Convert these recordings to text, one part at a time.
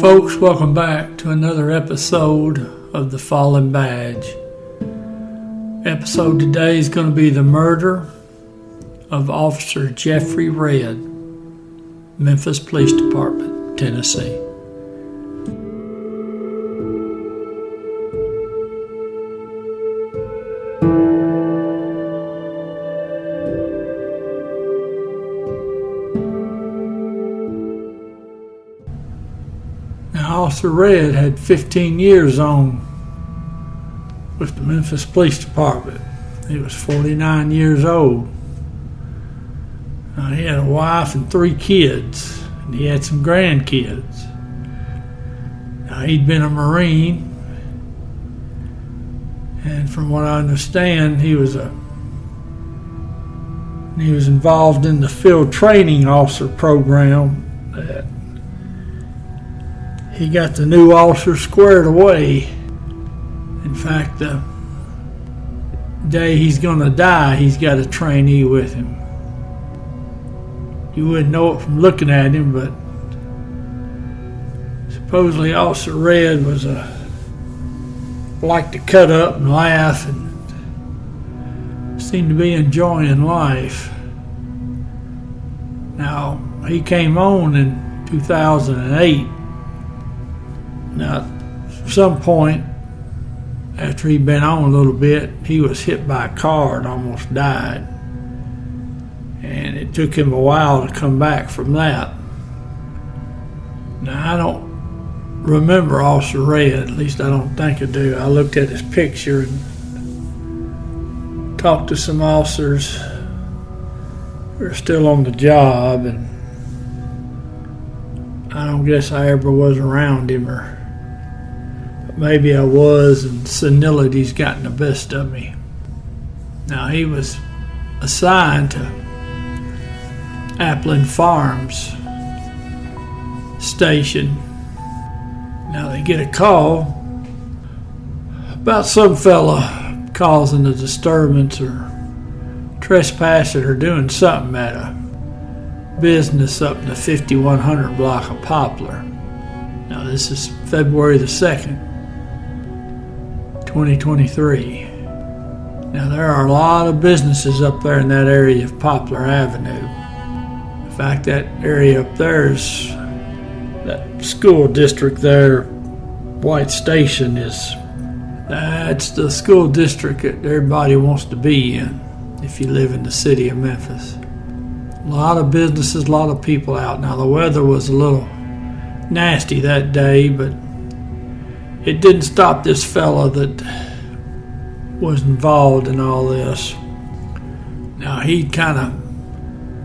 Folks, welcome back to another episode of The Fallen Badge. Episode today is going to be the murder of Officer Geoffrey Red, Memphis Police Department, Tennessee. Officer Red had 15 years on with the Memphis Police Department. He was 49 years old. He had a wife and 3 kids, and he had some grandkids. He'd been a Marine, and from what I understand, he was involved in the field training officer program that he got the new officer squared away. In fact, the day he's going to die, he's got a trainee with him. You wouldn't know it from looking at him, but supposedly Officer Red was liked to cut up and laugh and seemed to be enjoying life. Now, he came on in 2008. Now, at some point, after he'd been on a little bit, he was hit by a car and almost died. And it took him a while to come back from that. Now, I don't remember Officer Red, at least I don't think I do. I looked at his picture and talked to some officers who are still on the job, and I don't guess I ever was around him, or maybe I was, and senility's gotten the best of me. Now, he was assigned to Appleton Farms Station. Now, they get a call about some fella causing a disturbance or trespassing or doing something at a business up in the 5100 block of Poplar. Now, this is February the 2nd. 2023. Now, there are a lot of businesses up there in that area of Poplar Avenue. In fact, that area up there is that school district there, White Station, that's the school district that everybody wants to be in if you live in the city of Memphis. A lot of businesses, a lot of people out. Now, the weather was a little nasty that day, but it didn't stop this fella that was involved in all this. Now, he'd kind of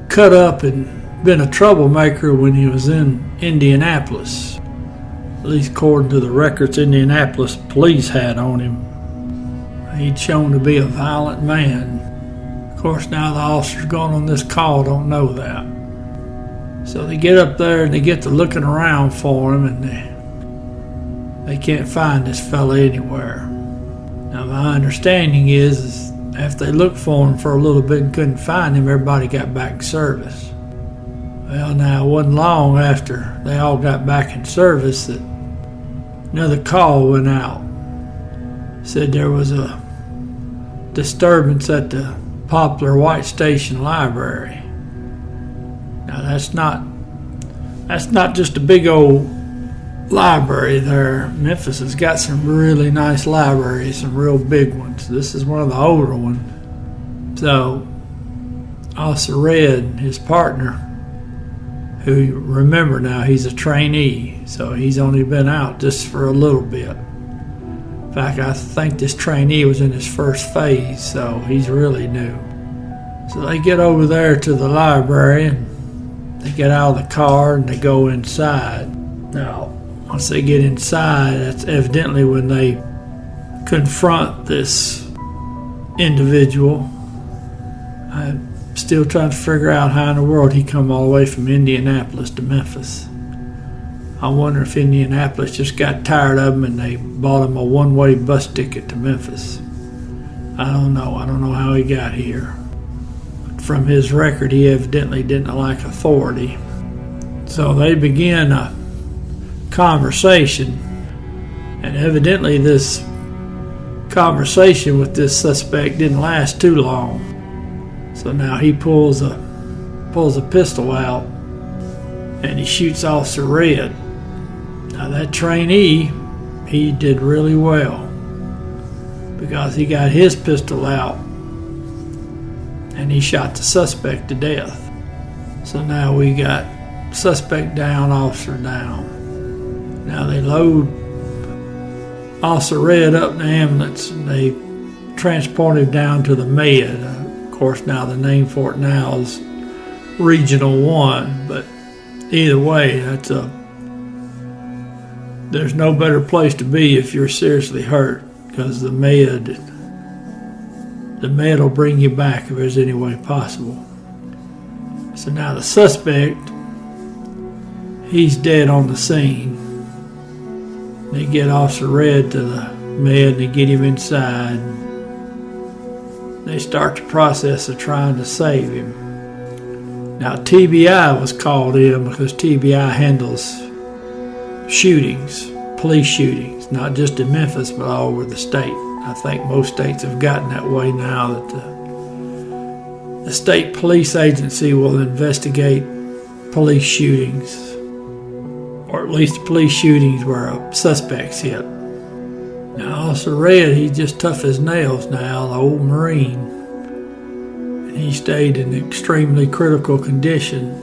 cut up and been a troublemaker when he was in Indianapolis. At least according to the records Indianapolis police had on him. He'd shown to be a violent man. Of course, now the officers going on this call don't know that. So they get up there and they get to looking around for him, and they can't find this fella anywhere. Now, my understanding is after they looked for him for a little bit and couldn't find him, everybody got back in service. Well, now, it wasn't long after they all got back in service that another call went out. Said there was a disturbance at the Poplar White Station Library. Now, that's not just a big old library there. Memphis has got some really nice libraries, some real big ones. This is one of the older ones. So, Officer Red, his partner, who, remember now, he's a trainee, so he's only been out just for a little bit. In fact, I think this trainee was in his first phase, so he's really new. So they get over there to the library, and they get out of the car and they go inside. Now, once they get inside, that's evidently when they confront this individual. I'm still trying to figure out how in the world he come all the way from Indianapolis to Memphis. I wonder if Indianapolis just got tired of him and they bought him a one-way bus ticket to Memphis. I don't know. I don't know how he got here. But from his record, he evidently didn't like authority. So they begin a conversation, and evidently this conversation with this suspect didn't last too long. So now he pulls a pistol out and he shoots Officer Red. Now that trainee, he did really well because he got his pistol out and he shot the suspect to death. So now we got suspect down, officer down. Now they load Officer Red up in the ambulance and they transport him down to the med. Of course, now the name for it now is Regional 1, but either way, there's no better place to be if you're seriously hurt, because the med will bring you back if there's any way possible. So now the suspect, he's dead on the scene. They get Officer Red to the med, they get him inside. They start the process of trying to save him. Now TBI was called in because TBI handles shootings, police shootings, not just in Memphis but all over the state. I think most states have gotten that way now, that the state police agency will investigate police shootings, or at least police shootings where a suspect's hit. Now Officer Red, he's just tough as nails now, the old Marine. And he stayed in extremely critical condition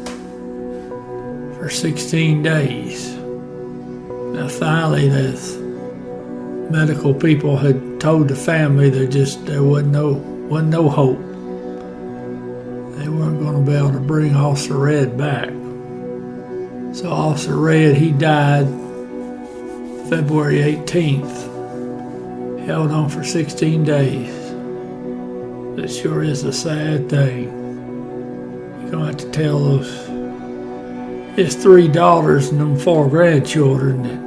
for 16 days. Now finally the medical people had told the family there wasn't no hope. They weren't going to be able to bring Officer Red back. So Officer Red, he died February 18th. Held on for 16 days. It sure is a sad thing. You're going to have to tell his 3 daughters and them 4 grandchildren that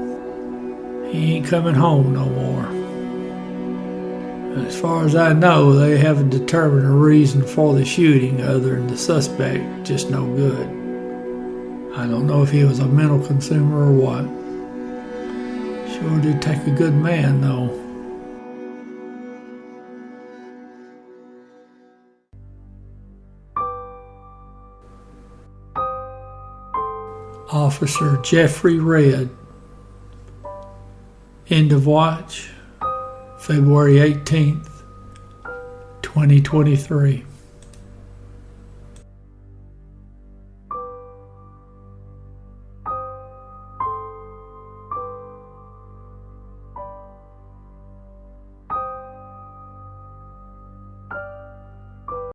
he ain't coming home no more. As far as I know, they haven't determined a reason for the shooting other than the suspect just no good. I don't know if he was a mental consumer or what. Sure did take a good man, though. Officer Geoffrey Red. End of watch, February 18th, 2023.